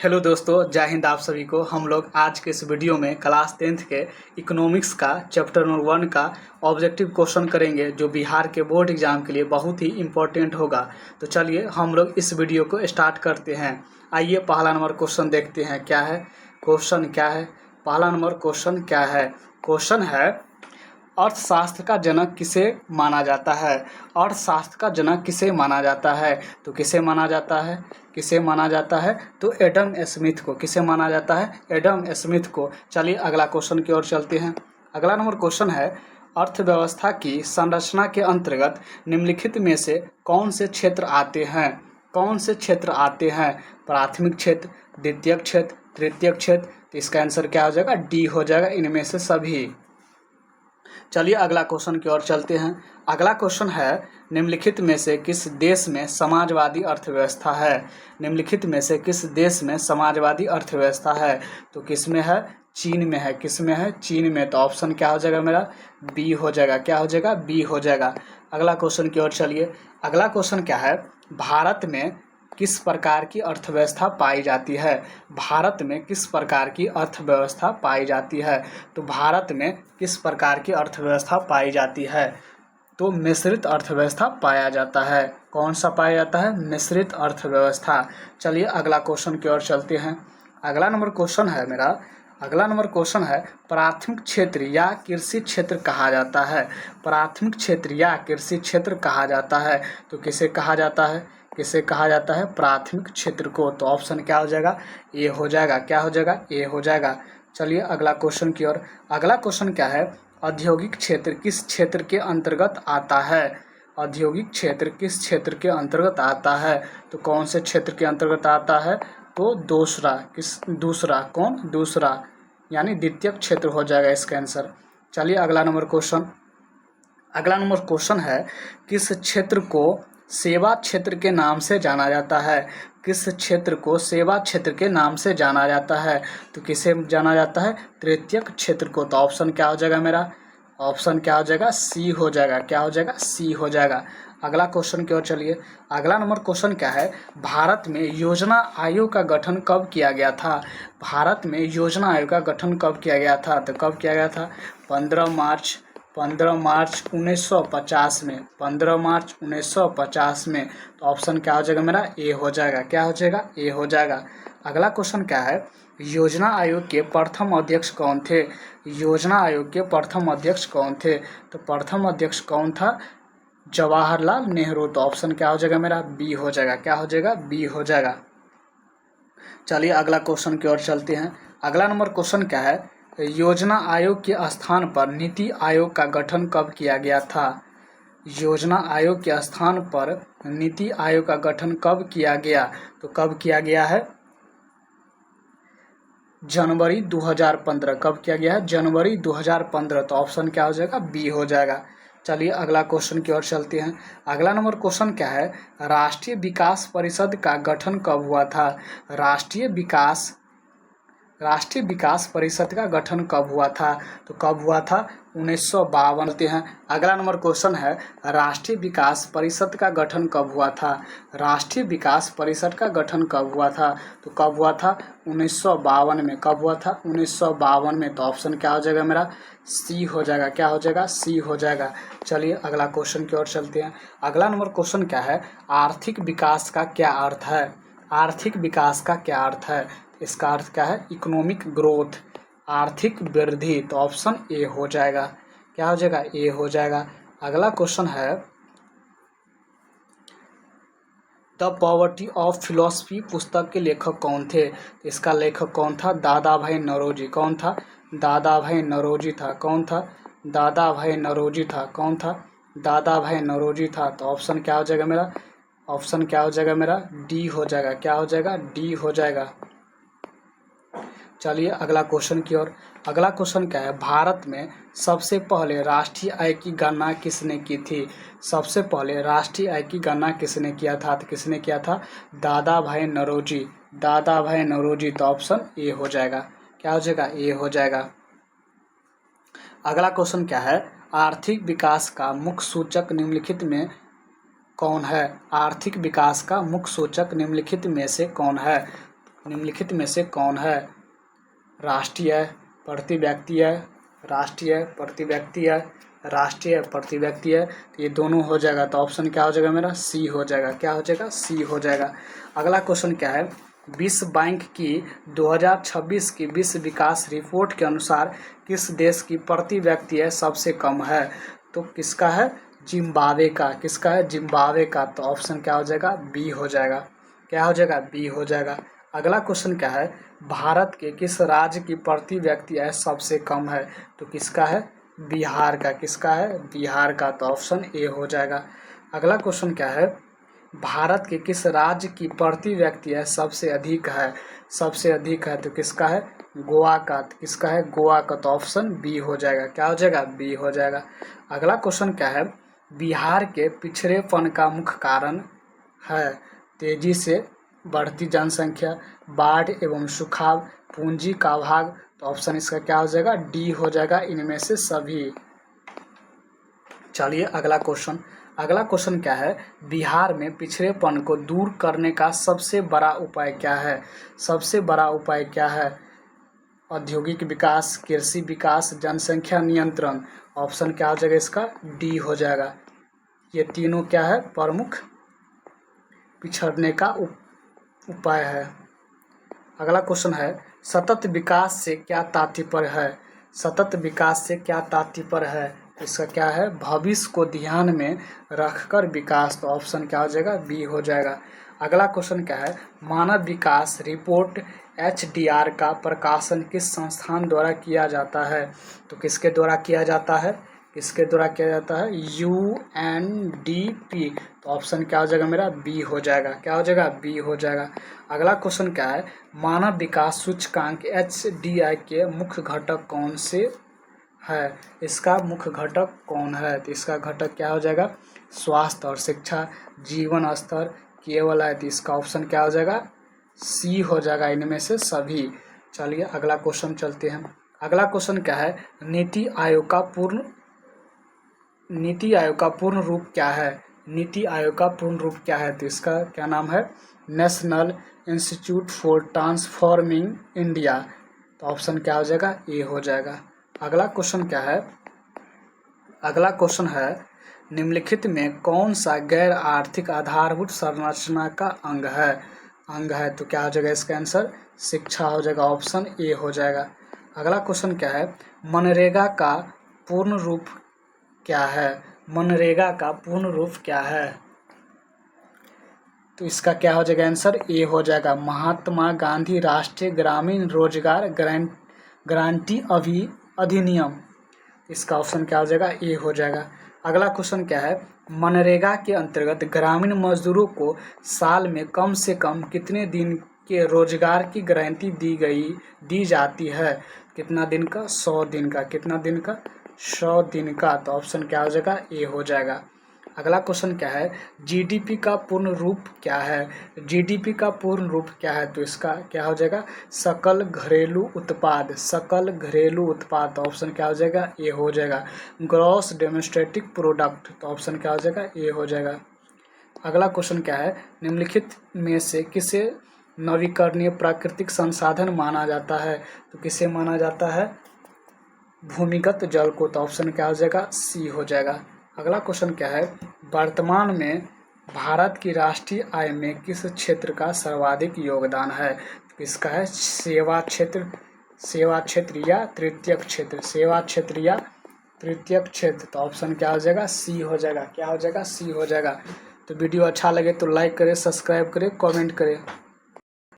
Hello दोस्तों, जय हिंद। आप सभी को हम लोग आज के इस वीडियो में क्लास 10th के इकोनॉमिक्स का चैप्टर नंबर 1 का ऑब्जेक्टिव क्वेश्चन करेंगे, जो बिहार के बोर्ड एग्जाम के लिए बहुत ही इम्पोर्टेंट होगा। तो चलिए हम लोग इस वीडियो को स्टार्ट करते हैं। आइए पहला नंबर क्वेश्चन देखते हैं। क्या है क्वेश्चन? क्या है पहला नंबर क्वेश्चन? क्या है क्वेश्चन? है अर्थशास्त्र का जनक किसे माना जाता है? अर्थशास्त्र का जनक किसे माना जाता है? तो किसे माना जाता है? किसे माना जाता है? तो एडम स्मिथ को। किसे माना जाता है? एडम स्मिथ को। चलिए अगला क्वेश्चन की ओर चलते हैं। अगला नंबर क्वेश्चन है अर्थव्यवस्था की संरचना के अंतर्गत निम्नलिखित में से कौन से क्षेत्र आते हैं? कौन से क्षेत्र आते हैं? प्राथमिक क्षेत्र, द्वितीयक क्षेत्र, तृतीयक क्षेत्र। तो इसका आंसर क्या हो जाएगा? डी हो जाएगा, इनमें से सभी। चलिए अगला क्वेश्चन की ओर चलते हैं। अगला क्वेश्चन है निम्नलिखित में से किस देश में समाजवादी अर्थव्यवस्था है? निम्नलिखित में से किस देश में समाजवादी अर्थव्यवस्था है? तो किस में है? चीन में है। किस में है? चीन में। तो ऑप्शन क्या हो जाएगा मेरा? बी हो जाएगा। क्या हो जाएगा? बी हो जाएगा। अगला क्वेश्चन की ओर चलिए। अगला क्वेश्चन क्या है? भारत में किस प्रकार की अर्थव्यवस्था पाई जाती है? भारत में किस प्रकार की अर्थव्यवस्था पाई जाती है? तो भारत में किस प्रकार की अर्थव्यवस्था पाई जाती है? तो मिश्रित अर्थव्यवस्था पाया जाता है। कौन सा पाया जाता है? मिश्रित अर्थव्यवस्था। चलिए अगला क्वेश्चन की ओर चलते हैं। अगला नंबर क्वेश्चन है मेरा, अगला नंबर क्वेश्चन है प्राथमिक क्षेत्र या कृषि क्षेत्र कहा जाता है? प्राथमिक क्षेत्र या कृषि क्षेत्र कहा जाता है। तो किसे कहा जाता है? किसे कहा जाता है? प्राथमिक क्षेत्र को। तो ऑप्शन क्या हो जाएगा? ए हो जाएगा। क्या हो जाएगा? ए हो जाएगा। चलिए अगला क्वेश्चन की ओर। अगला क्वेश्चन क्या है? औद्योगिक क्षेत्र किस क्षेत्र के अंतर्गत आता है? औद्योगिक क्षेत्र किस क्षेत्र के अंतर्गत आता है? तो कौन से क्षेत्र के अंतर्गत आता है? तो दूसरा। किस? दूसरा। कौन? दूसरा, यानी द्वितीयक क्षेत्र हो जाएगा इसका आंसर। चलिए अगला नंबर क्वेश्चन। अगला नंबर क्वेश्चन है किस क्षेत्र को सेवा क्षेत्र के नाम से जाना जाता है? किस क्षेत्र को सेवा क्षेत्र के नाम से जाना जाता है? तो किसे जाना जाता है? तृतीयक क्षेत्र को। तो ऑप्शन क्या हो जाएगा मेरा? ऑप्शन क्या हो जाएगा? सी हो जाएगा। क्या हो जाएगा? सी हो जाएगा। अगला क्वेश्चन की ओर चलिए। अगला नंबर क्वेश्चन क्या है? भारत में योजना आयोग का गठन कब किया गया था? भारत में योजना आयोग का गठन कब किया गया था? तो कब किया गया था? 15 मार्च 1950 में। 15 मार्च 1950 में। तो ऑप्शन क्या हो जाएगा मेरा? ए हो जाएगा। क्या हो जाएगा? ए हो जाएगा। अगला क्वेश्चन क्या है? योजना आयोग के प्रथम अध्यक्ष कौन थे? योजना आयोग के प्रथम अध्यक्ष कौन थे? तो प्रथम अध्यक्ष कौन था? जवाहरलाल नेहरू। तो ऑप्शन क्या हो जाएगा मेरा? बी हो जाएगा। क्या हो जाएगा? बी हो जाएगा। चलिए अगला क्वेश्चन की ओर चलते हैं। अगला नंबर क्वेश्चन क्या है? योजना आयोग के स्थान पर नीति आयोग का गठन कब किया गया था? योजना आयोग के स्थान पर नीति आयोग का गठन कब किया गया? तो कब किया गया है? जनवरी 2015। कब किया गया है? जनवरी 2015। तो ऑप्शन क्या हो जाएगा? बी हो जाएगा। चलिए अगला क्वेश्चन की ओर चलते हैं। अगला नंबर क्वेश्चन क्या है? राष्ट्रीय विकास परिषद का गठन कब हुआ था? राष्ट्रीय विकास परिषद का गठन कब हुआ था? तो कब हुआ था? 1952 होते हैं। अगला नंबर क्वेश्चन है राष्ट्रीय विकास परिषद का गठन कब हुआ था? राष्ट्रीय विकास परिषद का गठन कब हुआ था? तो कब हुआ था? 1952 में। कब हुआ था? 1952 में। तो ऑप्शन क्या हो जाएगा मेरा? सी हो जाएगा। क्या हो जाएगा? सी हो जाएगा। चलिए अगला क्वेश्चन की ओर चलते हैं। अगला नंबर क्वेश्चन क्या है? आर्थिक विकास का क्या अर्थ है? आर्थिक विकास का क्या अर्थ है? इसका अर्थ क्या है? इकोनॉमिक ग्रोथ, आर्थिक वृद्धि। तो ऑप्शन ए हो जाएगा। क्या हो जाएगा? ए हो जाएगा। अगला क्वेश्चन है द पॉवर्टी ऑफ फिलॉसफी पुस्तक के लेखक कौन थे? इसका लेखक कौन था? दादा भाई नौरोजी। कौन था? दादा भाई नौरोजी था। कौन था? दादा भाई नौरोजी था। कौन था? दादा भाई नौरोजी था। तो ऑप्शन क्या हो जाएगा मेरा? ऑप्शन क्या हो जाएगा मेरा? डी हो जाएगा। क्या हो जाएगा? डी हो जाएगा। चलिए अगला क्वेश्चन की ओर। अगला क्वेश्चन क्या है? भारत में सबसे पहले राष्ट्रीय आय की गणना किसने की थी? सबसे पहले राष्ट्रीय आय की गणना किसने किया था? तो किसने किया था? दादा भाई नौरोजी। दादा भाई नौरोजी। तो ऑप्शन ए हो जाएगा। क्या हो जाएगा? ए हो जाएगा। अगला क्वेश्चन क्या है? आर्थिक विकास का मुख्य सूचक निम्नलिखित में कौन है? आर्थिक विकास का मुख्य सूचक निम्नलिखित में से कौन है? निम्नलिखित में से कौन है? राष्ट्रीय, प्रति व्यक्ति है, राष्ट्रीय, प्रति व्यक्ति है, राष्ट्रीय, प्रति व्यक्ति है। तो ये दोनों हो जाएगा, तो ऑप्शन क्या हो जाएगा मेरा? सी हो जाएगा। क्या हो जाएगा? सी हो जाएगा। अगला क्वेश्चन क्या है? विश्व बैंक की 2026 की विश्व विकास रिपोर्ट के अनुसार किस देश की प्रति व्यक्ति है सबसे कम है? तो किसका है? जिम्बाब्वे का। किसका है? जिम्बाब्वे का। तो ऑप्शन क्या हो जाएगा? बी हो जाएगा। क्या हो जाएगा? बी हो जाएगा। अगला क्वेश्चन क्या है? भारत के किस राज्य की प्रति व्यक्ति आय सबसे कम है? तो किसका है? बिहार का। किसका है? बिहार का। तो ऑप्शन ए हो जाएगा। अगला क्वेश्चन क्या है? भारत के किस राज्य की प्रति व्यक्ति आय सबसे अधिक है? सबसे अधिक है तो किसका है? गोवा का। तो किसका है? गोवा का। तो ऑप्शन बी हो जाएगा। क्या हो जाएगा? बी हो जाएगा। अगला क्वेश्चन क्या है? बिहार के पिछड़ेपन का मुख्य कारण है तेजी से बढ़ती जनसंख्या, बाढ़ एवं सुखाड़, पूंजी का अभाव। तो ऑप्शन इसका क्या हो जाएगा? डी हो जाएगा, इनमें से सभी। चलिए अगला क्वेश्चन। अगला क्वेश्चन क्या है? बिहार में पिछड़ेपन को दूर करने का सबसे बड़ा उपाय क्या है? सबसे बड़ा उपाय क्या है? औद्योगिक विकास, कृषि विकास, जनसंख्या नियंत्रण। ऑप्शन क्या हो जाएगा इसका? डी हो जाएगा। ये तीनों क्या है? प्रमुख पिछड़ने का उपाय है। अगला क्वेश्चन है, सतत विकास से क्या तात्पर्य है? सतत विकास से क्या तात्पर्य है? इसका क्या है? भविष्य को ध्यान में रखकर विकास। तो ऑप्शन क्या हो जाएगा? बी हो जाएगा। अगला क्वेश्चन क्या है? मानव विकास रिपोर्ट HDR का प्रकाशन किस संस्थान द्वारा किया जाता है? तो किसके द्वारा किया जाता है? किसके द्वारा किया जाता है? UNDP। तो ऑप्शन क्या हो जाएगा मेरा? बी हो जाएगा। क्या हो जाएगा? बी हो जाएगा। अगला क्वेश्चन क्या है? मानव विकास सूचकांक HDI के मुख्य घटक कौन से है? इसका मुख्य घटक कौन है? तो इसका घटक क्या हो जाएगा? स्वास्थ्य और शिक्षा, जीवन स्तर, केवल है। तो इसका ऑप्शन क्या हो जाएगा? सी हो जाएगा, इनमें से सभी। चलिए अगला क्वेश्चन चलते हैं। अगला क्वेश्चन क्या है? नीति आयोग का पूर्ण रूप क्या है? नीति आयोग का पूर्ण रूप क्या है? तो इसका क्या नाम है? National institute for transforming India. तो ऑप्शन क्या हो जाएगा? ए हो जाएगा। अगला क्वेश्चन क्या है? अगला क्वेश्चन है, निम्नलिखित में कौन सा गैर आर्थिक आधारभूत संरचना का अंग है? तो क्या हो जाएगा इसका आंसर? शिक्षा हो जाएगा। ऑप्शन ए हो जाएगा। अगला क्वेश्चन क्या है? मनरेगा का पूर्ण रूप क्या है? मनरेगा का पूर्ण रूप क्या है? तो इसका क्या हो जाएगा आंसर? ए हो जाएगा। महात्मा गांधी राष्ट्रीय ग्रामीण रोजगार गारंटी अधिनियम। इसका ऑप्शन क्या हो जाएगा? ए हो जाएगा। अगला क्वेश्चन क्या है? मनरेगा के अंतर्गत ग्रामीण मजदूरों को साल में कम से कम कितने दिन के रोजगार की गारंटी दी जाती है? कितना दिन का? 100 दिन का। कितना दिन का? 100 दिन का। तो ऑप्शन क्या हो जाएगा? ए हो जाएगा। अगला क्वेश्चन क्या है? जीडीपी का पूर्ण रूप क्या है? जीडीपी का पूर्ण रूप क्या है? तो इसका क्या हो जाएगा? सकल घरेलू उत्पाद। सकल घरेलू उत्पाद। तो ऑप्शन क्या हो जाएगा? ए हो जाएगा। Gross domestic product. तो ऑप्शन क्या हो जाएगा? ए हो जाएगा। अगला क्वेश्चन क्या है? निम्नलिखित में से किसे नवीकरणीय प्राकृतिक संसाधन माना जाता है? तो किसे माना जाता है? भूमिगत जल को। तो ऑप्शन क्या हो जाएगा? सी हो जाएगा। अगला क्वेश्चन क्या है? वर्तमान में भारत की राष्ट्रीय आय में किस क्षेत्र का सर्वाधिक योगदान है? किसका है? सेवा क्षेत्र या तृतीयक क्षेत्र। सेवा क्षेत्र या तृतीयक क्षेत्र। तो ऑप्शन क्या हो जाएगा? सी हो जाएगा। क्या हो जाएगा? सी हो जाएगा। तो वीडियो अच्छा लगे तो लाइक करें, सब्सक्राइब करें, कमेंट करें।